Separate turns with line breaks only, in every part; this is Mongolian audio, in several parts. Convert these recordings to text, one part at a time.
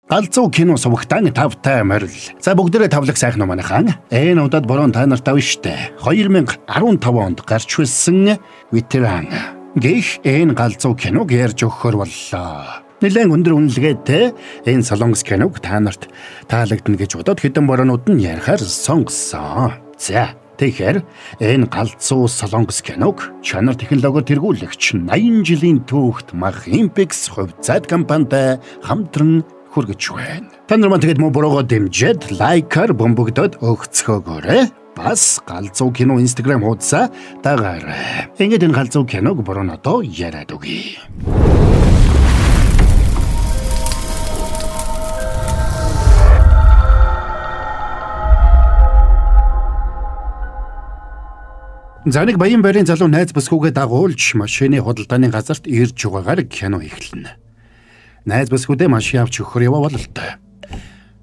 Галзуу кино сувагтан тавтай морил. За бүгдээрээ тавлаг сайхан манайхан. Энэ удаад борон та нарт тавь штэ. 2015 онд гарч байсан ветеран. Гэх энэ галзуу киног ярьж өгөхөр боллоо. Нэлээд өндөр үнэлгээтэй энэ солонгос киног та нарт таалагдана гэж бодоод хэдэн боронууд нь ярихаар сонгосон. За тэгэхээр энэ галзуу солонгос киног чанар технологиор тэргүүлэгч 80 жилийн түүхт Mach Impex хувьцаат компанитай хамтран хүргэж байна. Та нар маань тэгээд муу буруугаа дэмжиж лайкаар бомбогдоод өгцгөөгөөрэй. Бас галзуу кино Instagram хуудасаа дагаарай. Ингээд энэ галзуу киног борон одоо яриад өгье. За нэг баян байрын залуу найз бүсгүйгээ дагуулж машины худалдааны газарт ирж байгаагаар кино эхэлнэ. Найз бүсгүүдээ машин авч өгөхөр яваа бололтой.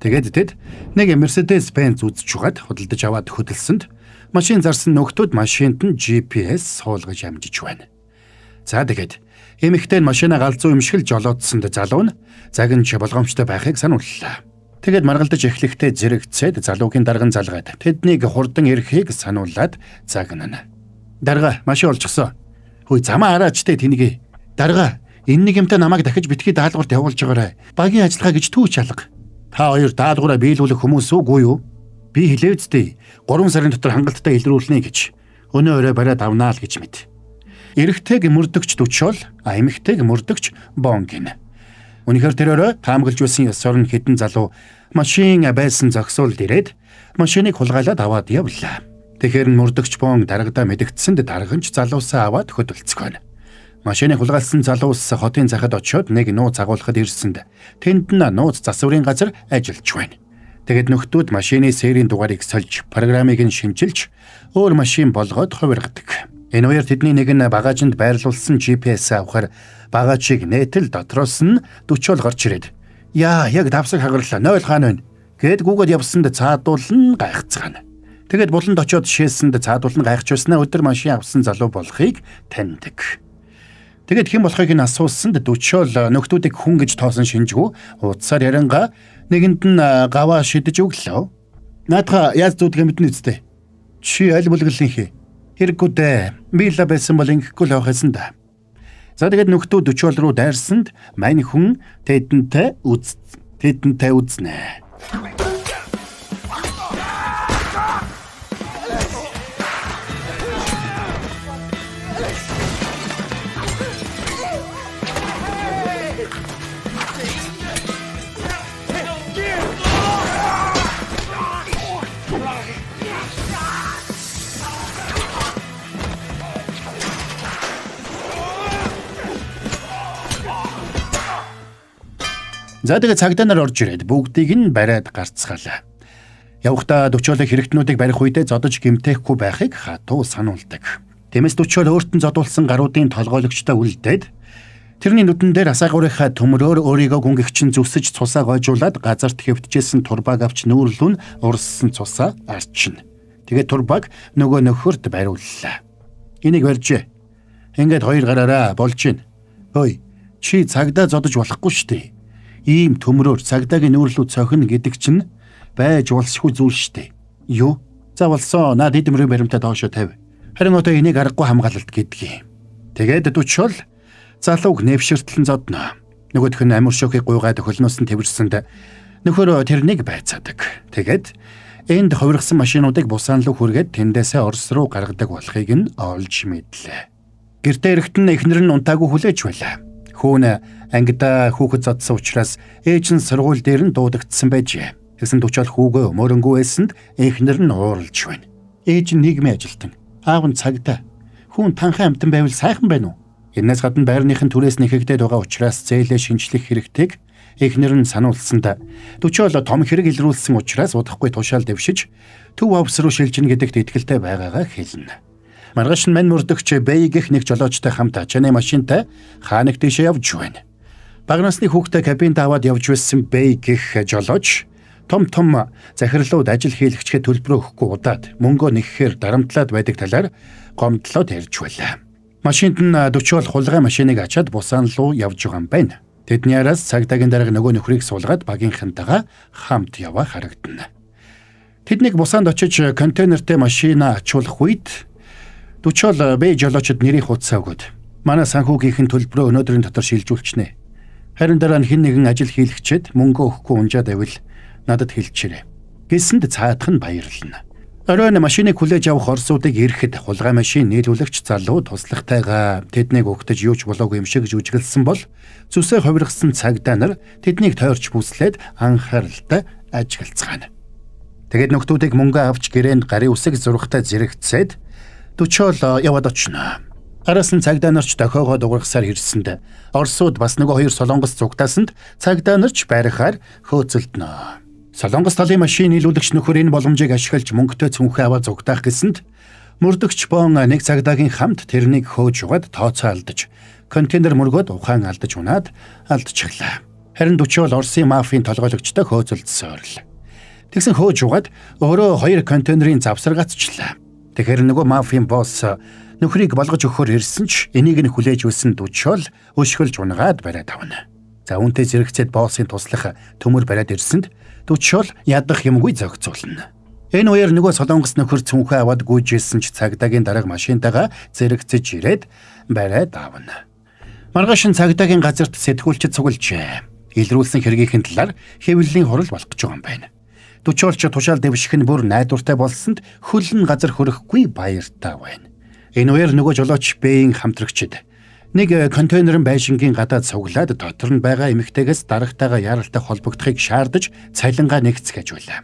Тэгээд тэд нэг Mercedes-Benz үзэж угаад худалдаж аваад хөдөлсөнд машин зарсан нөхдүүд машинд нь GPS суулгаж амжиж байна. За тэгээд эмэгтэй нь машинаа галзуу юмшигл жолоодсонд залуу нь загинч болгоомжтой байхыг санууллаа. Тэгээд маргалдаж эхлэхдээ зэрэгцээд залуугийн дарган залгаад тэднийг хурдан ирэхийг сануулад загнана. Дарга машин олчихсон. Хөөе замаа араач тэ тэнийг. Дарга энэ нэг юмтай намайг дахиж битгий даалгаварт явуулж байгаарай. Багийн ажиллагаа гэж түүч алга. Та хоёр даалгавраа биелүүлэх хүмүүс үгүй юу? Би хэлээвчтэй 3 сарын дотор хангалттай илрүүлнэ гэж. Өнөө өрөө бариад авнаа л гэж мэд. Эрэгтэйг мөрдөгч Дүчол, эмэгтэйг мөрдөгч Бонгин. Үнэхээр тэр өрөө таамаглаж байсан ёс орон хідэн залуу машин байсан зогсоолд ирээд машиныг хулгайлаад аваад явлаа. Тэгэхээр мөрдөгч Бонг дарагдаа мэдгдсэнд дарганч залуусаа аваад хөдөлцгөөнө. Машиныг хулгайлсан залуус хотын захад очиод нэг нууц агуулхад ирсэнд тэнд нь нууц засварын газар ажиллаж байна. Тэгэд нөхдүүд машины серийн дугаарыг сольж программыг нь шинжилж өөр машин болгоод хувиргадаг. Энэ хоёр тэдний нэг нь багажинд байрлуулсан GPS авахар багажийг нээтэл дотроос нь Дүчол гарч ирээд "Яа, яг давсаг хагарлаа 0 хаана вэ?" гэд гүгэд явсанд цаадуулн гайхацгаана. Тэгэд буланд очиод шээсэнд цаадуулн гайхаж байснаа өдөр машин авсан залуу болохыг таньдаг. Тэгэд хэн болохыг нь асуусанд Дүчол нөхдүүдийг хүн гэж тоосон шинжгүй утсаар яранга нэгэнд нь гаваа шидэж өглөө. Наадха яаж зүудгээ мэднэ үстэй. Чи аль бүлгэлэн хий. Хэрэггүй дээ. Би л байсан бол ингэхгүй л байхсан да. За тэгээд нөхдүүд Дүчол руу дайрсанд мань хүн тэдэнтэй үзнэ. За тэгээд цагдаа нар орж ирээд бүгдийг нь бариад гарцгаалаа. Явхдаа Дүчолыг хэрэгтнүүдийг барих үедээ зодож гэмтээхгүй байхыг хатуу сануулдаг. Тиймээс Дүчол өөртөө зодуулсан гаруудын толгойлогчтой үлдээд тэрний нүдэн дээр асаагуурынхаа төмрөөр өөрийгөө гүнгэгчин зүсэж цусаа гойжуулаад газарт хэвтжсэн турбаг авч нүүрлүүн урссан цусаа арчина. Тэгээд турбаг нөгөө нөхөрт бариуллаа. Энийг барьжээ. Ингээд хоёр гараараа болж гин. Хөөе, чи цагдаа зодож болохгүй штэ. Ийм төмрөөр цагдаагийн нүүрлүү цохино гэдэг чинь байж болсгүй зүйл штэ. Юу? За болсон. Наад эдмэрийн баримтаа доошо тавь. Харин одоо энийг аргагүй хамгаалалт гэдгийг. Тэгээд Дүчол залууг нэвширтлэн зодно. Нөгөөх нь амир шокийг гуйгаад хөлнөөс нь тэрсэнд нөхөр тэрнийг байцаадаг. Тэгээд энд хувиргасан машинуудыг бусаан руу хүргээд тэндээсээ Орос руу гаргадаг болохыг нь олж мэдлээ. Гэртээ эрэхтэн эхнэр нь унтаагүй хүлээж байлаа. Хүүн ангидаа хүүхэд зодсон учраас ээж нь сургууль дээр нь дуудагдсан байжээ. Тэгсэн Дүчол хүүгээ мөрөнгөө эсэнд эхнэр нь ууралж байна. Ээж нь нийгмийн ажилтан, аав нь цагдаа. Хүүн танхан амтан байвал сайхан байна уу? Энээс гадна байрныхын түрээс нэхэгдээд байгаа учраас зээлээ шинжлэх хэрэгтэйг эхнэр нь сануулсанд Дүчол том хэрэг илрүүлсэн учраас удахгүй тушаал дэвшиж төв авс руу шилжинэ гэдэгт итгэлтэй байгаагаа хэлнэ. Маргааш нь мань мөрдөгч Бэй гэх нэг жолоочтой хамт ачааны машинтай хаанаг дэшээ явж байна. Бага насны хүүхдээ кабинд аваад явж байсан Бэй гэх жолооч том захирлууд ажил хийлэгчгээ төлбөрөө өгөхгүй удаад мөнгөө нэхэхээр дарамтлаад байдаг талаар гомдлоод ярьж байлаа. Машинд нь Дүчол хулгай машиныг ачаад бусаан руу явж байгаа юм байна. Тэдний араас цагдаагийн дарга нөгөө нөхрийг суулгаад багийнхантайгаа хамт яваа харагдана. Тэднийг бусаанд очиж контейнертэй машина ачуулах үед Дүчол Бэй жолоочд нэрийн хуудасаа өгөөд манай санхүүгийнхэн төлбөрөө өнөөдрийн дотор шилжүүлчихнэ. Харин дараа нь хэн нэгэн ажил хийлгчээд мөнгө өгөхгүй унжаад байвал надад хэлчихээрэй. Гэсэнд цаадах нь баярлна. Оройн машиныг хүлээж авах орсуудыг ирэхэд хулгай машин нийлүүлэгч залуу туслахтайгаа тэднийг өгтөж юуч болоогүй юм шиг жүжиглсэн бол зүсээ хувиргасан цагдаа нар тэднийг тойрч бүслээд анхааралтай ажиглацгаана. Тэгээд нөхдүүдийг мөнгө авч гэрээнд гарын үсэг зурагтай зэрэгцээд Дүчол яваад очно. Араас нь цагдаа нарч дохиогоо дуургасаар ирсэнд орсууд бас нөгөө хоёр солонгос цугтаасанд цагдаа нарч байрахаар хөөцөлднө. Солонгос талын машин нийлүүлэгч нөхөр энэ боломжийг ашиглаж мөнгөтэй цүнхээ аваад зугтаах гэсэнд мөрдөгч Бон нэг цагдаагийн хамт тэрнийг хөөж угаад тооцоо алдаж контейнер мөргөөд ухаан алдаж унаад алдчихлаа. Харин Дүчол Оросын мафийн толгойлогчтой хөөцөлдсөн орл. Тэгсэн хөөж угаад өөрөө хоёр контейнерын завсар гацчлаа. Тэгэхээр нөгөө мафийн босс нөхрийг болгож өгөхөөр ирсэн ч энийг нь хүлээж өссөн Дүчол өшгөлж унагаад бариад авна. За үүнтэй зэрэгцээд боссын туслах төмөр бариад ирсэнд Дүчол ядах юмгүй зогцуулна. Энэ үеэр нөгөө солонгос нөхөр цүнхээ аваад гүйжсэн ч цагдаагийн дарга машинтайгаа зэрэгцэж ирээд бариад авна. Маргааш нь цагдаагийн газарт сэтгүүлчид цуглжээ. Илрүүлсэн хэргийнхэн талаар хэвлэлийн хурал болох гэж байгаа юм байна. Дүчолч тушаал дэвших нь бүр найдвартай болсонд хөлн газар хөрөхгүй баяртай байна. Энэ үеэр нөгөө жолооч Бэйн хамтрагчид нэг контейнерын байшингийн гадаад цуглаад дотор нь байгаа эмэгтэйгээс дарагтайгаа яаралтай холбогдохыг шаардаж цалингаа нэгцгээж байлаа.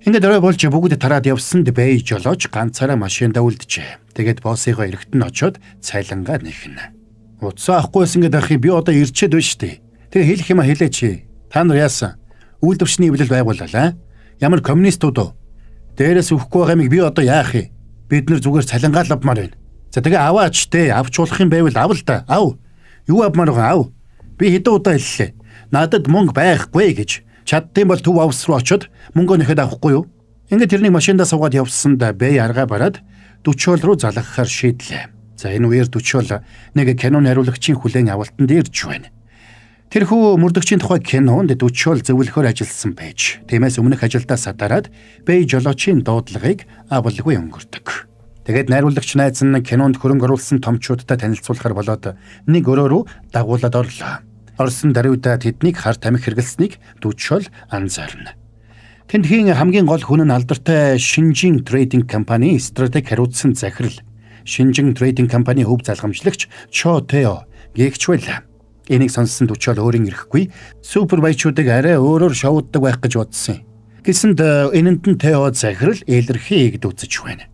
Ингээд орой болж бүгд тараад явсанд Бэй жолооч ганцаараа машиндаа үлджээ. Тэгээд боссыгоо эргэтэн очоод цалингаа нэхнэ. Утсаа авахгүйс ингээд ахи би одоо ирчээд байна штэ. Тэгээ хэлэх юм хэлээч. Та нар яасан? Үйлдвэрчний эвлэл байгууллаа. Ямар коммунистууд уу? Дээрээс өгөхгүй байгаа юмыг би одоо яах юм? Бид нар зүгээр цалингаа л авмаар байна. За тэгээ аваач те, авч болох юм байвал ав л да. Ав. Юу авмаар байгаа ав? Би хэдэн удаа хэллээ. Надад мөнгө байхгүй гэж. Чаддсан бол төв авс руу очоод мөнгөө нэхэд авахгүй юу? Ингээд тэрнийг машиндаа суугаад явсанд Бэй аргаа бараад Дүчол руу залгахаар шийдлээ. За энэ үеэр Дүчол нэг кино найруулагчийн хүлээн авалтанд ирж байна. Тэрхүү мөрдөгчийн тухай кинонд Дүчол зөвлөхөөр ажилласан байж. Тиймээс өмнөх ажилдаа садараад Бэй жолоочийн дуудлагыг авалгүй өнгөрдөг. Тэгээд найруулагч найз нь кинонд хөрөнгө оруулсан томчуудтай танилцуулахар болоод нэг өрөө рүү дагуулад орлоо. Орсон даруйда тэднийг хар тамхи хэрэглэснийг Дүчол анзаарна. Тэндхийн хамгийн гол хүн нь алдартай Шинжин трейдинг компани стратеги хариуцсан захирал Шинжин трейдинг компани хөв залгамжлагч Чо Тео гэгч байлаа. Энийг сонссон Дүчол өөрийн ирэхгүй супервайчуудыг арай өөрөөр шоуддаг байх гэж бодсон. Гэсэнд энэнд нь Тео захирал илэрхий игдүүцэж байна.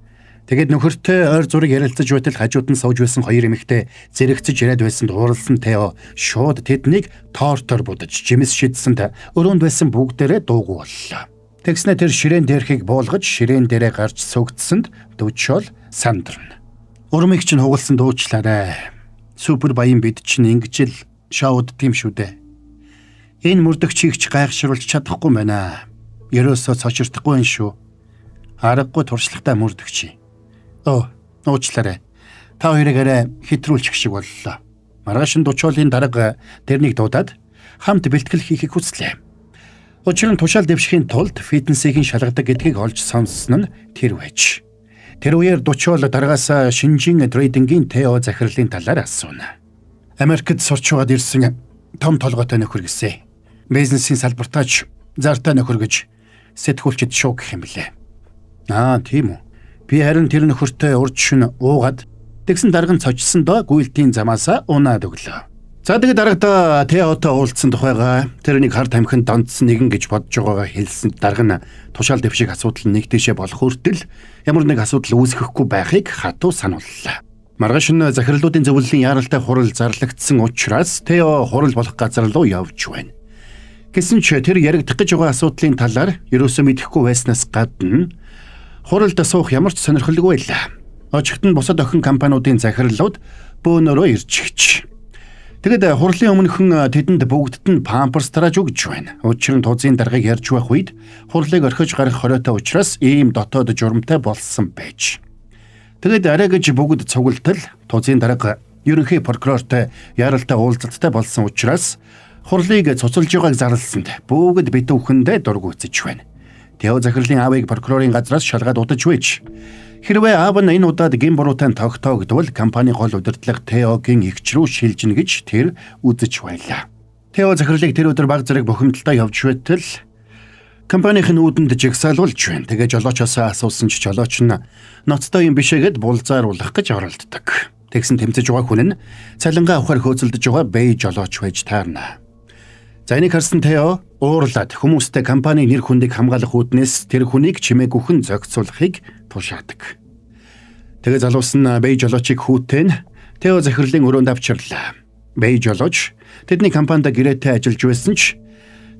Тэгээд нөхөртэй ойр зураг ярилцаж байтал хажууд нь сууж байсан хоёр эмэгтэй зэрэгцэж ирээд байсанд ууралсан Тео шууд тэднийг тоортоор будаж жимс шидсэнд өрөөнд байсан бүгдээрээ дуугүй боллоо. Тэгснэ тэр ширээн дээрхийг буулгаж ширээн дээрээ гарч сөгдсөнд Дүчол сандарна. Урмыг чинь хугалсан дуучлаарай. Супер баян бид чинь ингэж л шоуд тийм шүү дээ. Энэ мөрдөгчийг ч гайхшруулж чадахгүй байна. Ерөөсөө цочирдахгүй юм шүү. Аргагүй туршлагатай мөрдөгч. Уучлаарай. Та хоёрыг арай хэтрүүлчих шиг боллоо. Маргааш нь Дүчолын дарга тэрнийг дуудаад хамт бэлтгэл хийхийг хүслээ. Учир нь тушаал дэвшихийн тулд фитнесийн шалгадаг гэдгийг олж сонссон нь тэр байж. Тэр үеэр Дүчол даргаас Шинжин трейдингийн Тео захирлын талаар асууна. Америкт сурч байгаад ирсэн том толгойтой нөхөр гэсэн. Бизнесийн салбартаач зартай нөхөр гэж сэтгүүлчид шууд гэх юм блэ. Тийм үү. Би харин тэр нөхөртэй урд шөнө уугаад тэгсэн дарга нь цочсон доо гүйлтийн замаасаа унаад өглөө. За тэгээд дарагдаа Теотой уулзсан тухайгаа тэрнийг хар тамхинд донцсон нэгэн гэж бодож байгаагаа хэлсэн дарга нь тушаал дэвших асуудал нь нэгтэйшээ болох хүртэл ямар нэг асуудал үүсгэхгүй байхыг хатуу санууллаа. Маргааш нь захирлуудын зөвлөлийн яаралтай хурал зарлагдсан учраас Тео хурал болох газар руу явж байна. Гэсэн ч тэр яригдах гэж байгаа асуудлын талаар ерөөсөө мэдэхгүй байснаас гадна хуралд суух ямар ч сонирхолгүй байлаа. Очигт нь бусад охин компаниудын захирлууд бөөнөрөө ирчихэж. Тэгэд хурлын өмнөхөн тэдэнд бүгдд нь памперс тарааж өгч байна. Учир нь тузын даргаыг ярьж байх үед хурлыг орхиж гарах хориотой учраас ийм дотоод журамтай болсон байж. Тэгэд арай гэж бүгд цугалтал тузын дарга ерөнхий прокурортой яралтай уулзалттай болсон учраас хурлыг цуцалж байгааг зарлсанд бүгд бит үхэндээ дургуутсаж байна. Тео захирлын аавыг прокурорын газраас шалгаад удаж байж. Хэрвээ аав нь энэ удаад гин буруутай тогтоогдвол компани гол удирдлага Теогийн эгч рүү шилжинэ гэж тэр үзэж байлаа. Тео захирлыг тэр өдөр баг зэрэг бухимдалтай явж байтал компанийн үүдэнд жигсаалуулж байна. Тэгээ жолоочоос асуусан ч жолооч нь ноцтой юм бишээгээд булзааруулах гэж оролддог. Тэгсэн тэмцэж байгаа хүн нь цалингаа авахар хөөцөлдөж байгаа бэй жолооч байж таарна. За энийг харсан Тео уурлаад хүмүүстэй компани нэр хүндийг хамгаалах үүднээс тэр хүнийг чимээгүйхэн зохицуулахыг тушаадаг. Тэгээ залуус нь бэй жолоочийг хүүтэн Тео захирлын өрөөнд авчирлаа. Бэй жолооч тэдний компанид гэрээтэй ажиллаж байсан ч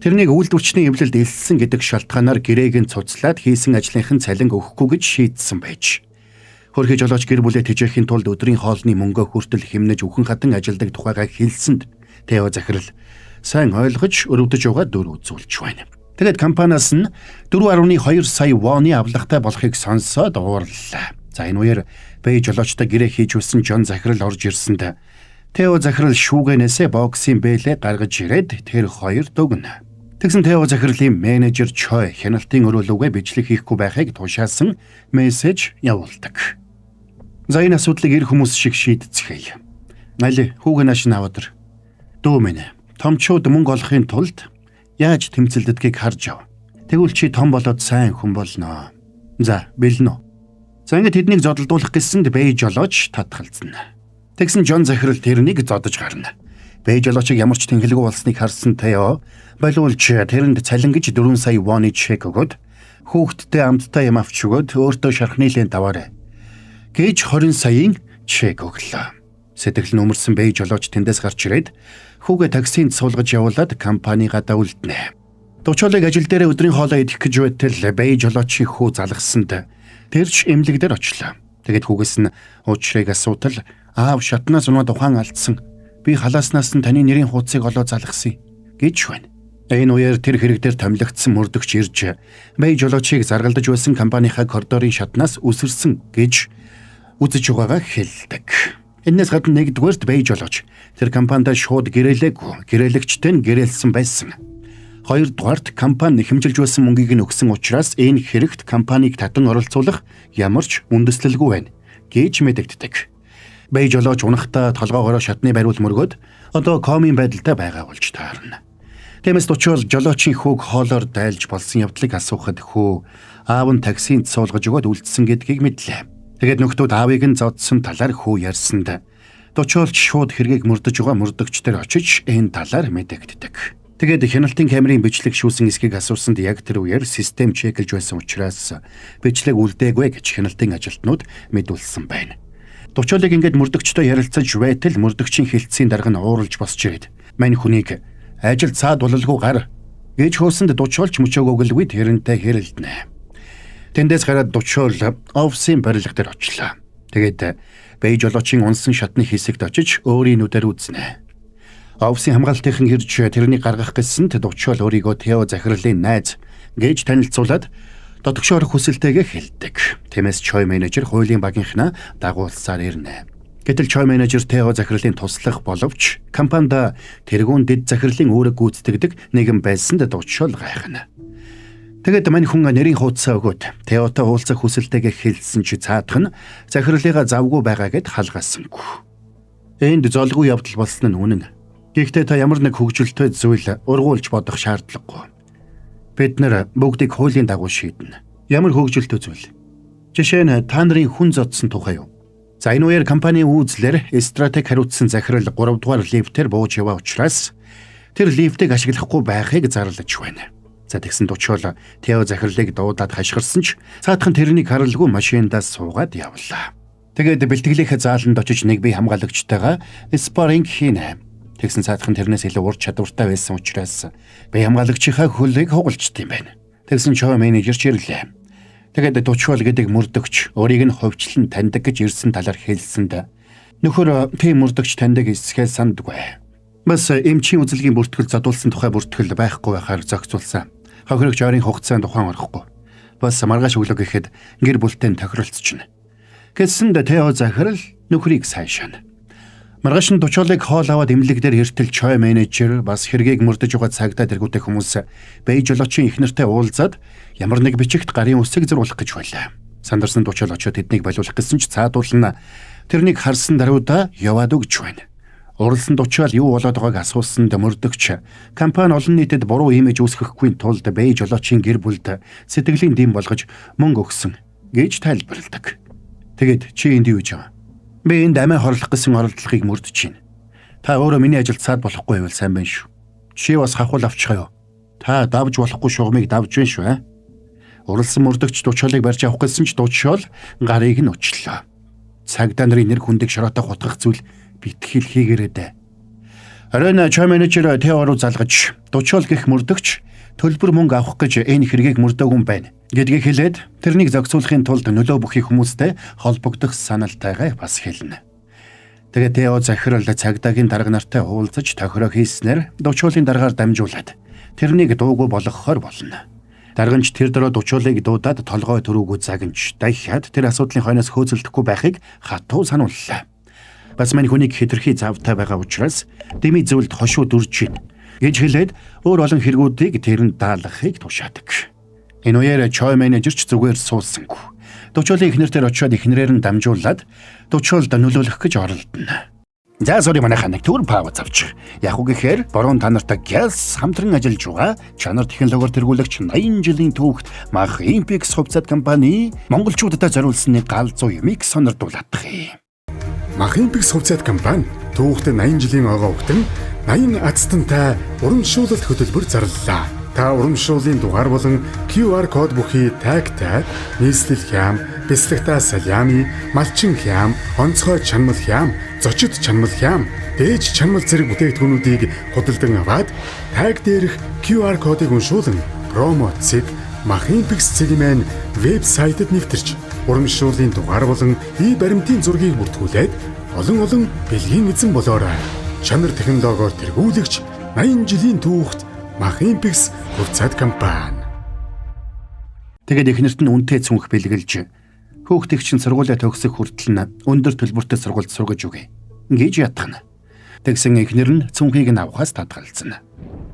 тэрнийг үйлдвэрчний эвлэлд элсэн гэдэг шалтгаанаар гэрээг нь цуцлаад хийсэн ажлынхан цалин өгөхгүй гэж шийдсэн байж. Хөрхий жолооч гэр бүлээ тэжээхийн тулд өдрийн хоолны мөнгөө хүртэл хэмнэж үхэн хатан ажилдаг тухайгаа хэлсэнд Тео захирал сайн ойлгож өрөвдөж байгаа дүр үзүүлж байна. Тэгээд компаниас нь 4.2 сая воны авлагатай болохыг сонсоод уурлаа. За энэ үеэр бэй жолоочтой гэрээ хийж өссөн Жон захирал орж ирсэнд Тео захирал шүүгэнээсээ боксын бэлээ гаргаж ирээд тэр хоёр дүгнэ. Тэгсэн Тео захирлын менежер Чой хяналтын өрөөлөгөө бичлэг хийхгүй байхыг тушаасан мессеж явуулдаг. За энэ асуудлыг эр хүмүүс шиг шийдцгээе. Али хүүгэнаш навадар. Дүү минь томчууд мөнгө олохын тулд яаж тэмцэлддгийг харж ав. Тэгвэл чи том болоод сайн хүн болно. За бэлнэ. За ингэ тэднийг зодолдуулах гэсэнд бэй жолооч татгалзна. Тэгсэн Жон захирал тэрнийг зодож гарна. Бэй жолоочийг ямар ч тэнхэлгүй болсныг харсан Тео боловч тэрэнд цалин гэж 4 сая воны чек өгөөд хүүхдтэй амттай юм авч өгөөд өөртөө шархны лент аваарай гэж 20 саяын чек өглөө. Сэтгэл нь өмөрсөн бэй жолооч тэндээс гарч ирээд хүүгээ таксинд суулгаж явуулаад компанийгаа давулднэ. Дучуулыг ажил дээр өдрийн хоолоо идэх гэж байтал бэй жолоочийн хүү залгасанд тэрч эмнэлэг дээр очлоо. Тэгэд хүүгээс нь уучрыг асуудал аав шатнаас унаад ухаан алдсан. Би халааснаас нь таны нэрийн хуудсыг олоо залгасан гэж байна. Энэ үеэр тэр хэрэг дээр томилогдсон мөрдөгч ирж бэй жолоочийг заргалдаж байсан компанийнхаа коридорын шатнаас үсэрсэн гэж үзэж байгаагаа хэлдэг. Энэс гадна нэгдүгээрт бэй жолооч тэр компанид шууд гэрээлээгүй, гэрээлэгчтэй нь гэрээлсэн байсан. Хоёрдугаарт компани хэмжилж байсан мөнгийг нь өгсөн учраас энэ хэрэгт компанийг татан оролцуулах ямар ч үндэслэлгүй байна гэж мэдэгддэг. Бэй жолооч унахтаа толгоогоороо шатны бариул мөргөөд одоо комын байдалтай байгаа болж таарна. Тиймээс дучвал жолоочийн хүүг хоолоор дайлж болсон явдлыг асуухад хөө аав нь таксинд суулгаж өгөөд үлдсэн гэдгийг мэдлээ. Тэгээд нөхдүүд аавыг нь зодсон талаар хүү ярьсанд дучвалч шууд хэргийг мөрдөж байгаа мөрдөгчдөр очиж энэ талаар мэдэгддэг. Тэгээд хяналтын камерын бичлэг шүүсэн эсхийг асуусанд яг тэр үеэр систем чеклж байсан учраас бичлэг үлдээгүй гэж хяналтын ажилтнууд мэдүүлсэн байна. Дучвалыг ингээд мөрдөгчтэй ярилцаж байтал мөрдөгчийн хэлтсийн дарга нь ууралж босч ирээд мань хүнийг ажил цаад бололгүй гар гэж хөөсөнд дучвалч мөчөөгөөг л тэрнтэй хэрэлдэнэ. Тэндээс гараад дучвал офисын барилга дээр очлоо. Тэгээд бэй жолоочийн унсан шатны хэсэгт очиж өөрийн нүдээр үзнэ. Офисын хамгаалтынхан ирж тэрнийг гаргах гэсэнд дучвал өөрийгөө Тео захирлын найз гэж танилцуулаад дотгошоор хүсэлтэйгээ хэлдэг. Тиймээс Чой менежер хуулийн багийнхнаа дагуулсаар ирнэ. Гэтэл Чой менежер Тео захирлын туслах боловч компанид тэргүүн дэд захирлын үүрэг гүйцэтгэдэг нэгэн байсанд дучвал гайхна. Тэгээд мань хүн нэрийн хуудасаа өгөөд Теотой уулзах хүсэлтэйгээ хэлсэн чи цаадах нь захирлыгаа завгүй байгаа гэд халгаасангүй. Энд золгүй явдал болсон нь үнэн. Гэхдээ та ямар нэг хөгжилтэй зүйл ургуулж бодох шаардлагагүй. Бид нар бүгдийг хуулийн дагуу шийднэ. Ямар хөгжилтэй зүйл? Жишээ нь та нарын хүн зодсон тухай юу? За энэ үеэр компанийн үүслэр стратеги хариуцсан захирал 3 дугаар лифтээр бууж яваа учраас тэр лифтийг ашиглахгүй байхыг зарлаж байна. За тэгсэн дучвал Тео захирлыг дуудаад хашгирсан ч цаадхан тэрнийг харалгүй машиндаа суугаад явлаа. Тэгээд бэлтгэлийнхээ зааланд очиж нэг бие хамгаалагчтайгаа спарринг хийнэ. Тэгсэн цаадхан тэрнээс илүү ур чадвартай байсан учраас бие хамгаалагчийнхаа хөлийг хугалчт юм байна. Тэгсэн Чой менежер ч ирлээ. Тэгээд дучвал гэдэг мөрдөгч өөрийг нь ховчлон таньдаг гэж ирсэн талаар хэлсэнд нөхөр тийм мөрдөгч таньдаг эсэхээ сандгүй. Бас эмчийн үзэлгийн бүртгэл задуулсан тухай бүртгэл байхгүй байхаар зохицуулсан. Хохирогч ойрын хугацаанд ухаан орохгүй. Бас маргааш өглөө гэхэд гэр бүлтэй тохиролцчихно. Гэсэнд Тео захирал нөхрийг сайшаана. Маргааш нь Дучоолыг хоол аваад имлэг дээр хэртэл Чой менежер бас хэргийг мөрдөж байгаа цагдаа тэргүүтэй хүмүүс Бэй жолоочийн эхнэртэй уулзаад ямар нэг бичигт гарын үсэг зурулах гэж байлаа. Сандарсан Дучоол очоод тэднийг байлуулах гэсэн ч цаадуулна тэрнийг харсан даруйда яваад өгч байна. Уралсан Дучоол юу болоод байгааг асуусанд мөрдөгч компани олон нийтэд буруу имиж үүсгэхгүй тулд Бэй жолоочийн гэр бүлд сэтгэлийн дэм болгож мөнгө өгсөн гэж тайлбарладаг. Тэгээд чи энд юу гэж байгаа? Би энд амиа хорлох гэсэн оролдлогыг мөрдөж байна. Та өөрөө миний ажилд саад болохгүй байвал сайн байна шүү. Чи бас хавхал авчихаа юу? Та давж болохгүй шугамыг давж байна шүү. Уралсан мөрдөгч Дучоолыг барьж авах гэсэн ч Дучоол гарыг нь өчлөө. Цагдаа нарын нэр хүндийг шороотоо хутгах зүйл битгэл хийгээрээ. Оройн Чой менежер Тео руу залгаж Дучоол гэх мөрдөгч төлбөр мөнгө авах гэж энэ хэргийг мөрдөөгүй байна гэдгийг хэлээд тэрнийг зохицуулахын тулд нөлөө бүхий хүмүүстэй холбогдох саналтайгаа бас хэлнэ. Тэгээд Тео захирал цагдаагийн дарга нартай уулзаж тохироо хийснээр Дучоолын даргаар дамжуулаад тэрнийг дуугүй болгохоор болно. Дарганч тэр дөрөө Дучоолыг дуудаад толгой төрүүгөө загинж дахиад тэр асуудлын хойноос хөөцөлдөхгүй байхыг хатуу санууллаа. Бас мань хүнийг хэтэрхий завтай байгаа учраас дэмий зөвлөлд хошуу дүрж гин гэж хэлээд өөр олон хэрэгүүдийг тэрэнд даалгахыг тушаадаг. Энэ үеэр Чой менежерч зүгээр суулсангүй. Дучоолын эхнэртээр очиод эхнэрээр нь дамжуулаад Дучоолд нөлөөлөх гэж оролдоно. За сори манайхаа нэг төр пауз авчих. Яг уу гэхээр борон та нартай гяс хамтран ажиллаж байгаа чанар технологиор тэргүүлэгч 80 жилийн түүхт Махимпикс хувьцаат компани монголчуудад зориулсан нэг галзуу юмыг сонирдуулах юм.
Махимпикс хувьцаат компани түүхт 80 жилийн огоо өгтөн 80 азтантай урамшуулалт хөтөлбөр зарлалаа. Та урамшууллын дугаар болон QR код бүхий тагтай нийслэл хям, бэлтгэгта салями, малчин хям, онцгой чанмал хям, зочид чанмал хям, дээж чанмал зэрэг бүтээгдэхүүнүүдийг худалдан аваад таг дээрх QR кодыг уншуулан промо цэг Махимпикс цэгийн вебсайтад нэвтэрч урамшууллын дугаар болон баримтын зургийг бүртгүүлээд олон бэлгийн эзэн болоорой. Чанар технологиор тэргүүлэгч 80 жилийн түүхт Махимпикс хувьцаат компани.
Тэгээд эхнэрт нь үнэтэй цүнх бэлгэлж хөөхтийг чинь сургуулиа төгсөх хүртэл нь өндөр төлбөртэй сургуульд сургаж өгье гэж ятгана. Тэгсэн эхнэр нь цүнхийг нь авахаас татгалзсан.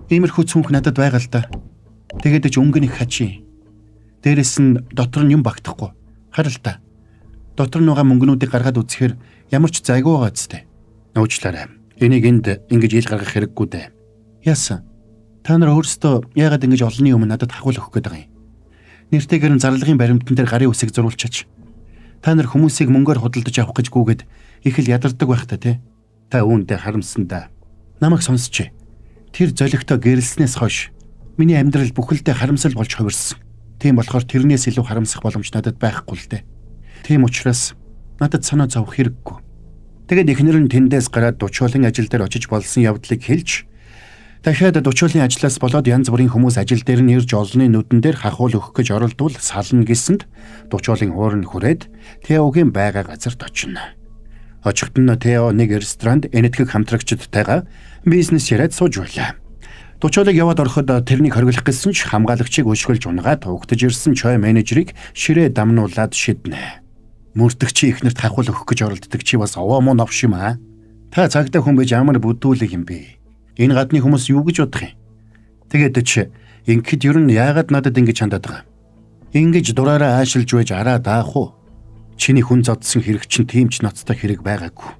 Иймэрхүү цүнх надад байгаа л да. Тэгээд ч өнгөнийг хачи. Дээрэс нь дотор нь юм багтахгүй. Харалта. Дотор нь байгаа мөнгнүүдийг гаргаад үзэхээр ямар ч зайгүй байгаа зү. Уучлаарай. Энийг энд ингэж ил гаргах хэрэггүй дээ. Яасан? Та нар өөрсдөө яагаад ингэж олонний өмнө надад хахуул өгөх гээд байгаа юм? Нэртэйгээр нь зарлагын баримтан дээр гарын үсэг зурулчаач. Та нар хүмүүсийг мөнгөөр худалдаж авах гэж гүгээд их л ядардаг байх та тий. Та үүндээ харамсан да. Намайг сонсч. Тэр золигтой гэрэлснээс хойш миний амьдрал бүхэлдээ харамсал болж хувирсан. Тийм болохоор тэрнээс илүү харамсах боломж надад байхгүй л дээ. Тийм учраас надад санаа зовох хэрэггүй. Тэгээд эхнэр нь тэндээс гараад Дучоолын ажил дээр очиж болсон явдлыг хэлж дахиад Дучоолын ажлаас болоод янз бүрийн хүмүүс ажил дээр нь ирж олонний нүдэн дээр хахуул өгөх гэж оролдвол сална гэсэнд Дучоолын хуурн хүрээд Теогийн байгаа газарт очино. Очихт нь Тео нэг ресторанд энэтхэг хамтрагчдтайгаа бизнес яриад сууж байлаа. Дучоолыг яваад ороход тэрнийг хоригдох гэсэн ч хамгаалагчийг өшгөлж унгаад угтаж ирсэн Чой менежерийг ширээ дамнуулаад шиднэ. Мөрдөгчийн эхнэрт хахуул өгөх гэж оролддог чи бас овоо муу новш юм аа. Та цагтаа хүн байж амар бүдүүлэг юм бэ? Энэ гадны хүмүүс юу гэж бодох юм? Тэгээд чи ингэхэд ер нь яагаад надад ингэж хандаад байгаа? Ингэж дураараа аашилж байж араа даах уу? Чиний хүн зодсон хэрэг чинь тийм ч ноцтой хэрэг байгаагүй.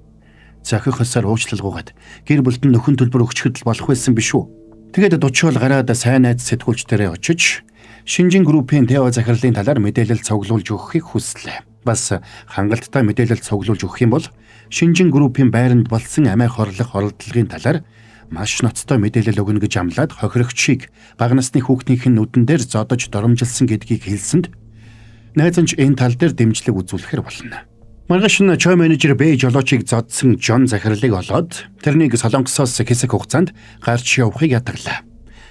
Захих хосоор уучлалгуугаад гэр бүлд нь нөхөн төлбөр өгчөд л болох байсан биш үү? Тэгээд Дучоол гараад сайн найз сэтгүүлчдэрээ очиж Шинжин группийн Тео захирлын талаар мэдээлэл цуглуулж өгөхийг хүслээ. Бас хангалттай мэдээлэл цуглуулж өгөх юм бол Шинжин группийн байранд болсон амиа хорлох оролдлогын талаар маш ноцтой мэдээлэл өгнө гэж амлаад хохирогчийг бага насны хүүхдийнх нь нүдэн дээр зодож доромжилсан гэдгийг хэлсэнд найз нь энэ тал дээр дэмжлэг үзүүлэхээр болно. Маргааш нь Чой менежер Бэй жолоочийг зодсон Жон захирлыг олоод тэрнийг Солонгосоос хэсэг хугацаанд гарч явахыг ятгалаа.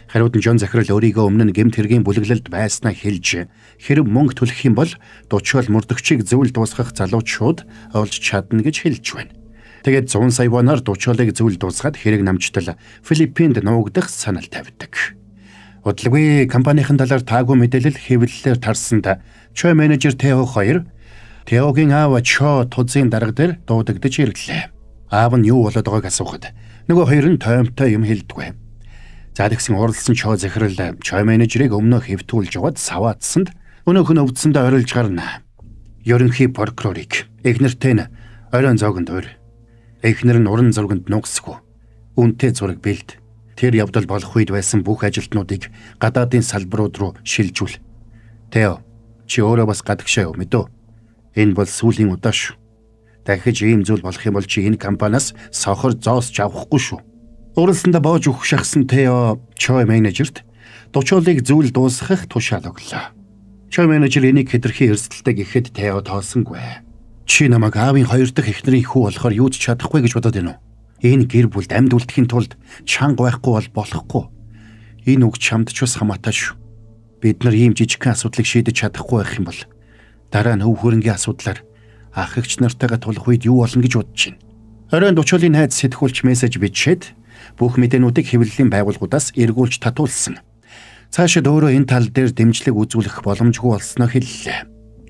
Хариуд нь Жон захирал өөрийгөө өмнө нь гэмт хэргийн бүлэглэлд байснаа хэлж хэрэг мөнгө төлөх юм бол Дучоол мөрдөгчийг зөвл дуусгах залуучууд олж чадна гэж хэлж байна. Тэгээд 100 сая воноор Дучоолыг зөвл дуусгаад хэрэг намжтал Филиппинд нуугдах санал тавьдаг. Удалгүй компанийн талаар таагүй мэдээлэл хэвлэлээр тарсанд Чой менежер Тео 2 Теогийн аав Чо тузын дарга дээр дуудагдж ирлээ. Аав нь юу болоод байгааг асуухад нөгөө хоёр нь тоомтой юм хэлдэггүй. За тэгсэн уралсан Чо захирал Чой менежерийг өмнөө хэвтүүлж яваад саваатсанд өнөөх нь өвдсөндөө орилж гарна. Ерөнхий прокурорыг эхнэртэй нь оройн зоогонд уур. Эхнэр нь уран зурганд нугсгүй. Үнэтэй зураг бэлд. Тэр явдал болох үед байсан бүх ажилтнуудыг гадаадын салбарууд руу шилжүүл. Тео, чи өөрөө бас гадагшаа яв мэдөө. Энэ бол сүүлийн удаа шүү. Дахиж ийм зүйл болох юм бол чи энэ компаниас сохор зоосч авахгүй шүү. Уралсанда боож өгөх шахсан Тео Чой менежерт дучуулыг зүйл дуусгах тушаал өглөө. Чой менежер энийг хэтэрхий эрсдэлтэй гэхэд Тео тоосонгүй. Чи намайг аавын хоёр дахь эхнэрийн хүү болохоор юу ч чадахгүй гэж бодоод байна уу? Энэ гэр бүлд амьд үлдэхийн тулд чанга байхгүй бол болохгүй. Энэ үг чамд ч бас хамаатай шүү. Бид нар ийм жижигхэн асуудлыг шийдэж чадахгүй байх юм бол дараа нь өв хөрөнгийн асуудлаар ах эгч нартайгаа тулах үед юу болно гэж бодож байна. Оройн дучуулын найз сэтгүүлч мессеж бичээд бүх мэдээнүүдийг хэвлэлийн байгууллагуудаас эргүүлж татуулсан. Цаашид өөрөө энэ тал дээр дэмжлэг үзүүлэх боломжгүй болсноо хэллээ.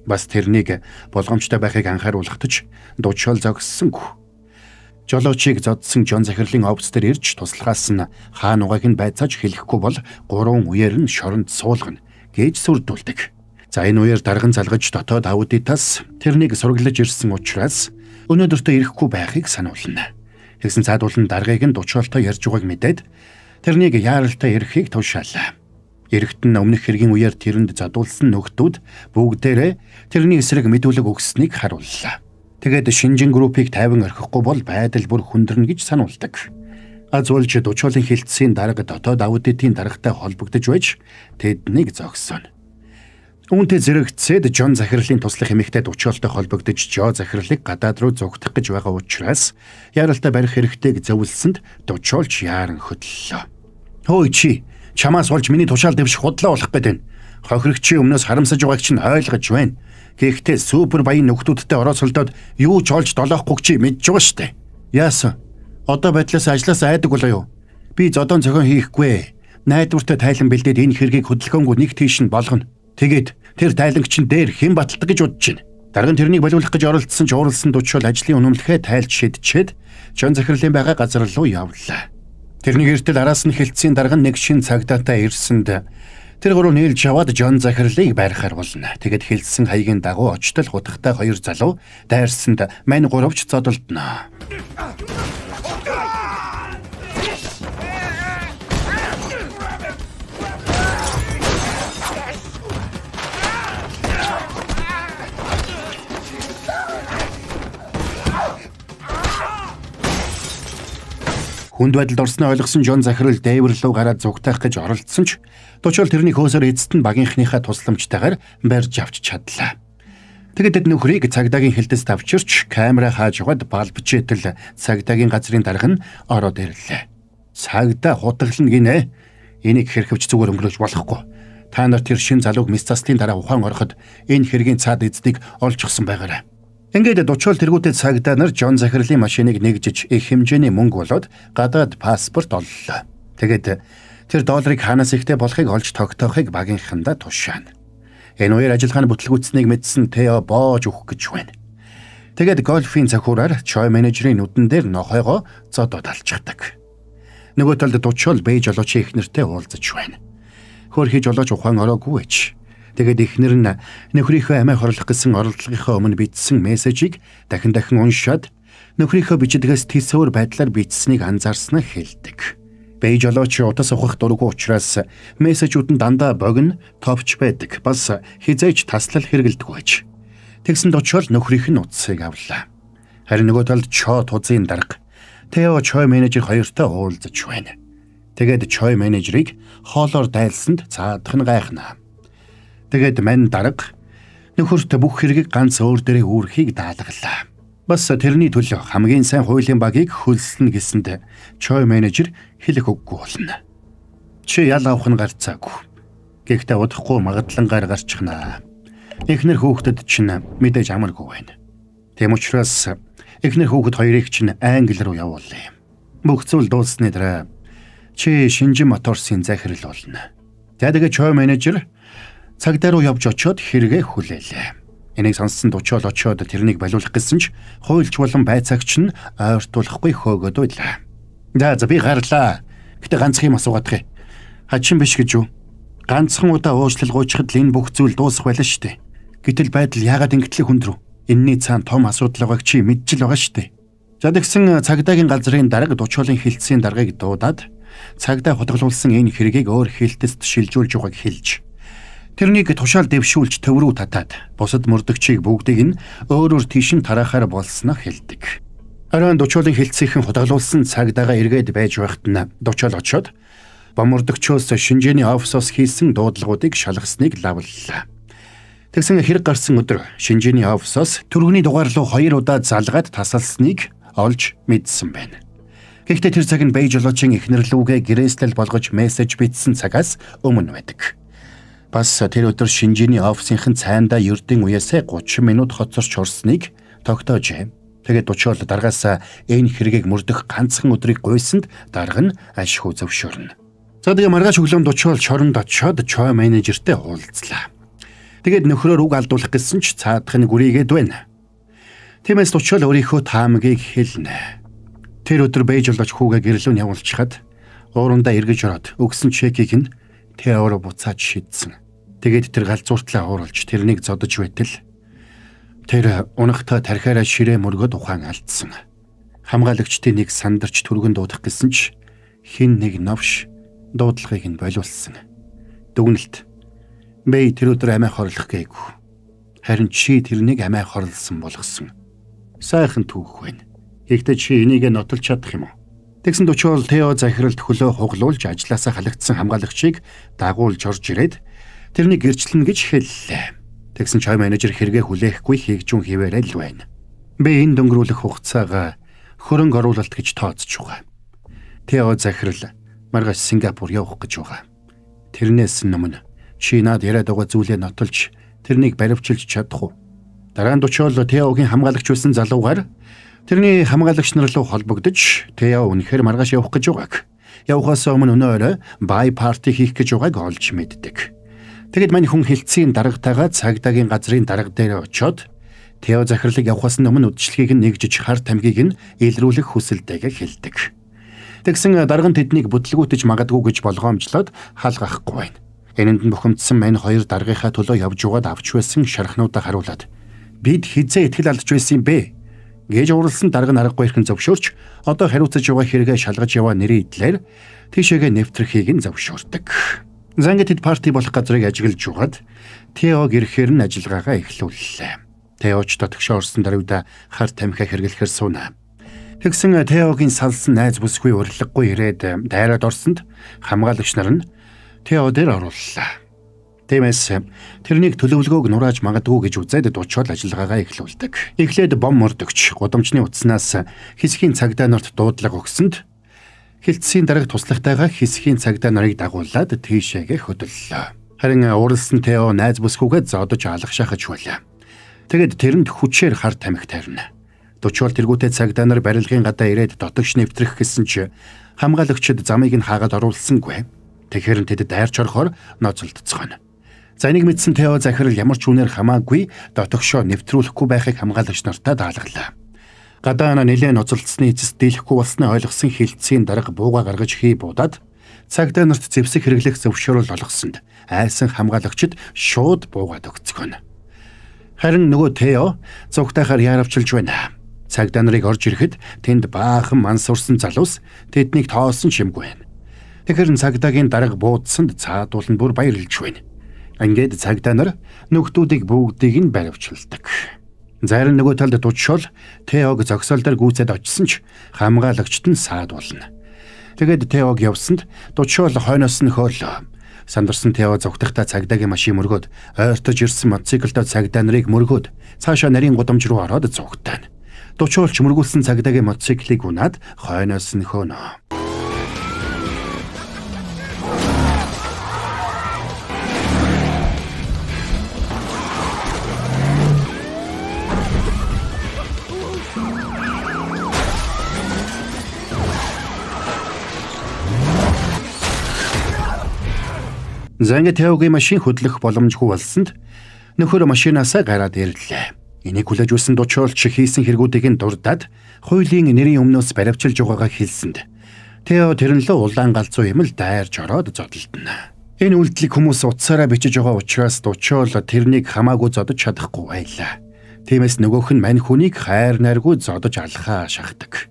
Бас тэрнийг болгоомжтой байхыг анхааруулгач дучуул зогссонгүй. Жолоочийг зодсон Жон захирлын офс дээр ирж туслахаас нь хаан угааг нь байцааж хэлэхгүй бол 3 үеэр нь шоронд суулгана гэж сүрдүүлдэг. За энэ үеэр дарган залгаж дотоод аудитаас тэрнийг сураглаж ирсэн учраас өнөөдөртөө ирэхгүй байхыг сануулна. Тэгсэн цаадуулан даргаыг нь дучуултай ярьж байгааг мэдээд тэрнийг яаралтай ирэхийг тушаалаа. Эрэгтэн өмнөх хэргийн үеэр тэрэнд задуулсан нөхдүүд бүгдээрээ тэрний эсрэг мэдүүлэг өгснийг харууллаа. Тэгээд Шинжин группийг тайван орхихгүй бол байдал бүр хүндэрнэ гэж сануулдаг. Аз болж дучуулын хилцээний дарга дотоод аудитын даргатай холбогдож байж тэднийг зогсооно. Үүнтэй зэрэгцээд Жон захирлын туслах эмэгтэй дучуултай холбогдож Жо захирлыг гадаад руу зогтох гэж байгаа учраас яаралтай барих хэрэгтэйг зөвлөсөнд дучуулч яаран хөдлөлөө. Хөөе чи чамаас болж миний тушаал дэвших худлаа болох гэдэг. Хохирогчийн өмнөөс харамсаж байгааг чинь ойлгож байна. Гэхдээ супер баян нөхдүүдтэй орооцолдоод юу ч олж долоохгүй чи мэдж байгаа штэ. Яасан? Одоо байдлаас ажлаас айдаг болоо юу? Би зодон цохон хийхгүй. Найдвартай тайлан бэлдээд энэ хэргийг хөдөлгөөнгүй нэг тийш нь болгоно. Тэгээд тэр тайлагч нь дээр хэн баталдаг гэж бодож байна. Дарган тэрнийг болиулах гэж оролцсон ч ууралсан дучвал ажлын үнэмлэхээ тайлж шидчихэд Жон захирлын байгаа газар руу явлаа. Тэрний гэртэл араас нь хэлтсийн дарган нэг шин цагдаатай ирсэнд тэр гурав нийлж яваад Жон захирлыг байрахаар болно. Тэгэд хэлсэн хаягийн дагуу очтол хутагтай хоёр залуу дайрсанд мань гуравч зодолдно. Хүнд байдалд орсноо ойлгосон Жон захирал дээвэр рүү гараад зүгтаах гэж оролцсон ч дучвал тэрний хөөсөр эцэст нь багийнхныхаа тусламжтайгаар барьж авч чадлаа. Тэгэд нөхрийг цагдаагийн хэлтэс тавчирч камера хааж яваад балбчээтэл цагдаагийн газрын дарга нь ороод ирлээ. Цагдаа хутаглана гинэ. Энийг хэрхэвч зүгээр өнгөрөөж болохгүй. Та нар тэр шин залууг мисцастын дараа ухаан ороход энэ хэргийн цаад эздийг олжчихсан байгаарай. Ингээд дучвал тэргүүтээ цагдаа нар Жон захирлын машиныг нэгжиж их хэмжээний мөнгө болоод гадаад паспорт оллоо. Тэгээд тэр долларыг ханаас ихтэй болохыг олж тогтоохыг багийнхандаа тушаана. Энэ үеэр ажиллагааны бүтлгүүцнийг мэдсэн Тео боож өгөх гэж байна. Тэгээд гольфийн захиураар Чой менежерийн нүдэн дээр нохойгоо зодод алчдаг. Нөгөө талд дучвал бэж жолоочийн эхнэртэй уулзаж байна. Хөрхий жолооч ухаан ороогүй ч. Тэгээд эхнэр нь нөхрийнхөө амиа хорлох гэсэн оролдлогынхоо өмнө бичсэн мессежийг дахин уншаад нөхрийнхөө бичдгээс тэсвэр байдлаар бичсэнийг анзаарснаа хэлдэг. Бэж жолооч утас ухах дурггүй учраас мессежүүд нь дандаа богино, товч байдаг. Бас хизээч таслал хэрэгэлдэг байж. Тэгсэн дучвал нөхрийнх нь утсыг авлаа. Харин нөгөө талд Чо тузын дарга Тео Чой менежер хоёртой уулзаж байна. Тэгээд Чой менежерийг хоолоор дайлсанд цаадах нь гайхнаа. Тэгээд мань дарга нөхөрт бүх хэргийг ганц өөр дээрээ үүрхийг даалгалаа. Бас тэрний төлөө хамгийн сайн хуулийн багийг хөлснө гэсэнд Чой менежер хэлэх үггүй болно. Чи ял авах нь гарцаагүй. Гэхдээ удахгүй магадлангаар гарчихнаа. Эхнэр хүүхдэд чинь мэдээж амаргүй байна. Тэм учраас эхнэр хүүхэд хоёрыг чинь Англи руу явуулъя. Бүх зүйл дууссаны дараа чи Шинжин моторсын захирал болно. Тэгээд Чой менежер цагдаа руу явж очиод хэрэгээ хүлээлээ. Энийг сонссон Дучоол очиод тэрнийг балиулах гэсэн ч хуйлч болон байцаагч нь ойртуулахгүй хөөгөөд байлаа. За би гарлаа. Гэтэ ганц юм асуугаадах юм. Хачин биш гэж юу? Ганцхан удаа уучлал гуйчхад л энэ бүх зүйл дуусах байлаа шүү дээ. Гэтэл байдал яагаад ингэтлээ хүндрүү? Энийний цаана том асуудал байгааг чи мэдж л байгаа шүү дээ. За тэгсэн цагдаагийн газрын дарга Дучоолын хэлтсийн даргаыг дуудаад цагдаа худгалуулсан энэ хэргийг өөр хэлтэст шилжүүлж байгааг хэлж тэрнийг тушаал дэвшүүлж төв рүү татаад бусад мөрдөгчийг бүгдийг нь өөрөөр тишин тараахаар болсноо хэлдэг. Оройн Дучоолын хэлтсийнхэн худгалуулсан цагдаагаа эргээд байж байхад нь Дучоол очиод бомордөгчөөс шинжээний офисоос хийсэн дуудлагуудыг шалгасныг лавллаа. Тэгсэн хэрэг гарсан өдөр шинжээний офисоос түргэний дугаар руу 2 удаа залгаад тасалсныг олж мэдсэн байна. Гэхдээ тэр цаг нь Бэй жолоочийн эхнэр лүүгээ гэрээслэл болгож мессеж бичсэн цагаас өмнө байдаг. Бас тэр өдөр шинжээний офисынхан цайндаа ердийн үеэсээ 30 минут хоцорч урсныг тогтоожээ. Тэгээд Дучоол даргаас энэ хэргийг мөрдөх ганцхан өдрийг гуйсанд дарга нь ашгүй зөвшөөрнө. За тэгээ маргааш өглөө Дучоол шоронд очиод Чой менежертэй уулзлаа. Тэгээд нөхрөөр үг алдуулах гэсэн ч цаадах нь гүрийгээд байна. Тиймээс Дучоол өөрийнхөө таамагийг хэлнэ. Тэр өдөр Бэй жолооч хүүгээ гэрлүүн явуулчихад уурандаа эргэж ороод өгсөн чекийг нь Теороо буцааж шийдсэн. Тэгээд тэр галзууртлаа уурлж тэрнийг зодож байтал тэр унахтаа тархиараа ширээ мөргөд ухаан алдсан. Хамгаалагчдын нэг сандарч түргэн дуудах гэсэн ч хин нэг новш дуудлагыг нь болиулсан. Дүгнэлт Бэй тэр өдөр амиа хорлох гээгүй. Харин чи тэрнийг амиа хорлсон болгосон. Сайхан түүх байна. Гэхдээ чи энийг нотолж чадах юм уу? Тэгсэн Дучоол Тео захиралд хөлөө хуглуулж ажилласаа халагдсан хамгаалагчийг дагуулж орж ирээд тэрнийг гэрчлэнэ гэж хэллээ. Тэгсэн Чой менежер хэрэгээ хүлээхгүй хийгжүүн хിവэрэл байна. Би энэ дөнгөрүүлэх хугацаагаа хөрөнгө оруулалт гэж тооцож байгаа. Тео захирал маргааш Сингапур явах гэж байгаа. Тэрнээс өмнө чи над яриад байгаа зүйлээ нотолж тэрнийг баривчилж чадах уу? Дараа нь Дучоол Теогийн хамгаалагч байсан залуугаар тэрний хамгаалагч нар руу холбогдож Тео үнэхээр маргааш явах гэж байгааг. Явахаас өмнө өнөөрөө бай парти хийх гэж байгааг олж мэддэг. Тэгэд мань хүн хэлтсийн даргатайгаа цагдаагийн газрын дарга дээр очиод Тео захирлыг явахаас өмнө үдшилгийг нь нэгжиж хар тамхиг нь илрүүлэх хүсэлтэйгээ хэлдэг. Тэгсэн дарга нь тэднийг бүтлгүүтэж магадгүй гэж болгоомжлоод хаалгахгүй байна. Энэнд нь бухимдсан мань хоёр даргийнхаа төлөө явж угаад авч байсан шархнуудаа харуулад бид хизээ итгэл алдж байсан юм бэ гэж уралсан дарга наргагүй хэрхэн зөвшөөрч одоо хариуцаж байгаа хэрэгээ шалгаж яваа нэрийн идлэр тийшээгээ нэвтрхийг нь зөвшөөрдөг. Зангид парти болох газрыг ажиглаж угаад Тео ирэхээр нь ажиллагаагаа эхлүүллээ. Теоч дотгошоо орсон даруйда хар тамхиа хэрглэхээр сууна. Тэгсэн Теогийн салсан найз бүсгүй урилгагүй ирээд дайраад орсонд хамгаалагч нар нь Тео дээр орууллаа. Тиймээс тэрнийг төлөвлөгөөг нурааж магадгүй гэж үзээд Дучоол ажиллагаагаа эхлүүлдэг. Эхлээд бом мөрдөгч гудамжны утаснаас хэсгийн цагдаа нарт дуудлага өгсөнд хэлтсийн дарга туслахтайгаа хэсгийн цагдаа нарыг дагуулад тийшээгээ хөдөллөө. Харин уралсан Тео найз бүсгүйгээ зодож алах шахаж байлаа. Тэгэд тэрэнд хүчээр хар тамхи тарина. Дучоол тэргүүтээ цагдаа нар барилгын гадаа ирээд дотогш нэвтрэх гэсэн чи хамгаалагчид замыг нь хаагаад оруулсангүй. Тэгэхээр тэд дайрч орохоор ноцолдцгоно. За энийг мэдсэн Тео захирал ямар ч үнээр хамаагүй дотогшоо нэвтрүүлэхгүй байхыг хамгаалагч нартаа даалгалаа. Гадаа нэлээд ноцолдсны эцэс дийлэхгүй болсноо ойлгосон хэлтсийн дарга бууга гаргаж хий буудаад цагдаа нарт зэвсэг хэрэглэх зөвшөөрөл олгосонд айсан хамгаалагчид шууд буугаад өгцгөнө. Харин нөгөө Тео зүгтайхаар яаравчилж байна. Цагдаа нарыг орж ирэхэд тэнд баахан мансуурсан залуус тэднийг тоосон шимгүй байна. Тэгэхээр цагдаагийн дарга буудсанд цаадуулан бүр баярлж байна. Ингээд цагдаа нар нүгтүүдийг бүгдийг нь баривчилдаг. Зарим нөгөө талд Дучоол Теог зогсоол дээр гүйцэд очисон ч хамгаалагчд нь саадуулна. Тэгээд Теог явсанд Дучоол хойноос нь хөөлөө. Сандарсан Тео зогтохта цагдаагийн машин мөргөөд ойртож ирсэн мотоциклд цагдаа нарыг мөргөөд цаашаа нарийн гудамж руу ороод зогтойно. Дучоолч мөргүүлсэн цагдаагийн мотоциклийг унаад хойноос нь хөөнө. Зангид Теогийн машин хөдлөх боломжгүй болсонд Нөхөр машинаасаа гараад ирлээ. Энийг хүлээж үзсэн дучуулч хийсэн хэрэгүүдийг нь дурдаад хуулийн нэрийн өмнөөс баривчилж байгаагаа хэлсэнд Тео тэрэн лөө улаан галзуу юм л дайрж ороод зодолдно. Энэ үйлдэлийг хүмүүс утсаараа бичиж байгаа учраас дучуул тэрнийг хамаагүй зодож чадахгүй байлаа. Тиймээс нөгөөх нь мань хүнийг хайр найргүй зодож алхаа шахдаг.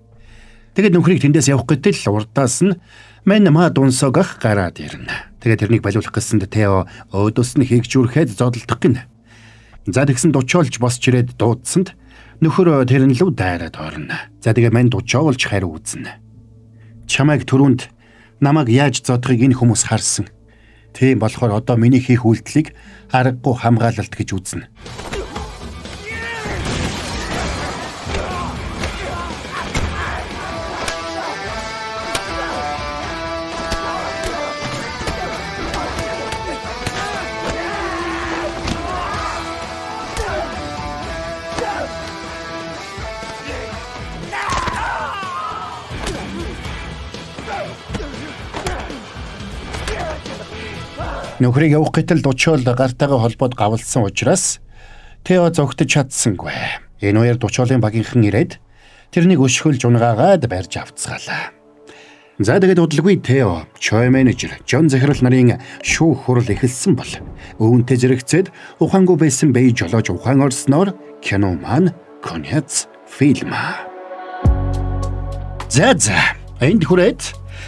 Тэгэд нөхрийг тэндээс явах гэтэл урдаас нь мань маа дунсогох гараад ирнэ. Тэгээд тэрнийг балиулах гэсэнд Тео өөдөөс нь хийгжүүрхэд зодолдох гинэ. За тэгсэн дучуулж босч ирээд дуудсанд нөхөр тэрэн лөө дайраад орно. За тэгээ мань дучуулж хариу үзнэ. Чамайг түрүүнд намайг яаж зодохыг энэ хүмүүс харсан. Тийм болохоор одоо миний хийх үйлдэлийг аргагүй хамгаалалт гэж үзнэ. Нөхрийг явах гэтэл дучуул гартайгаа холбоод гавлсан учраас Тео зогтож чадсангүй. Энэ хоёр дучуулын багийнхан ирээд тэрнийг өшгөлж унгаагаад барьж авцгаалаа. За тэгээд удалгүй Тео, Чой менежер, Жон захирал нарын шүүх хурал эхэлсэн бол үүнтэй зэрэгцээд ухаангүй байсан бие жолоож ухаан орсноор кино маань конец фильм. За энд хүрээд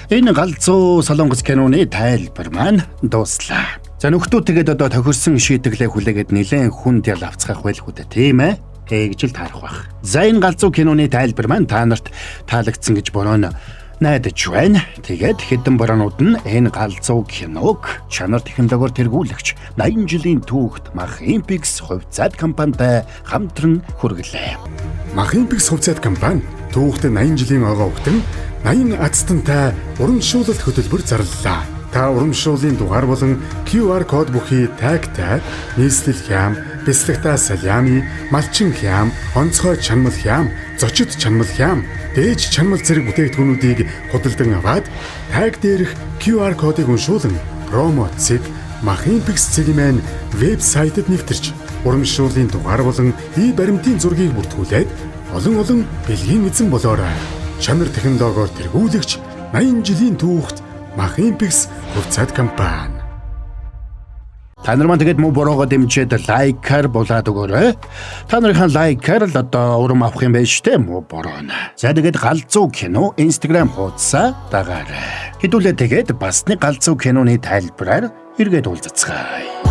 энэ галзуу солонгос киноны тайлбар маань дууслаа. За нөхдөө тэгээд одоо тохирсон шийтгэлээ хүлээгээд нэлээд хүнд ял авцгаах байлгүй дээ, тийм ээ? Гэж л таарах бах. За энэ галзуу киноны тайлбар маань та нарт таалагдсан гэж борооно найдаж байна. Тэгээд хэдэн бороонууд нь энэ галзуу киног чанар технологиор тэргүүлэгч 80 жилийн түүхт Mach-Impix хувьцаат компанитай хамтран хүргэлээ.
Mach-Impix хувьцаат компани түүхт 80 жилийн ойгоо өгтөн 80 азтантай урамшуулалт хөтөлбөр зарлалаа. Та урамшууллын дугаар болон QR код бүхий тагтай нийслэл хям, бяцлагтай салями, малчин хям, онцгой чанмал хям, зочид чанмал хям, дээж чанмал зэрэг бүтээгдэхүүнүүдийг худалдан аваад таг дээрх QR кодыг уншуулан промо цэг Mach-Impix цэгийн вебсайтад нэвтэрч урамшууллын дугаар болон баримтын зургийг бүртгүүлээд олон бэлгийн эзэн болоорой. Чанар технологиор тэргүүлэгч 80 жилийн түүхт Mach-Impix хувьцаат компани.
Та нар маань тэгээд муу бороогоо дэмжиж лайкаар булаад өгөөрэй. Та нарын лайкаар л одоо урам авах юм байж тээ муу борооно. За тэгээд галзуу кино Instagram хуудасаа дагаарай. Хэдүүлээ тэгээд бас нэг галзуу киноны тайлбараар эргээд уулзцгаая.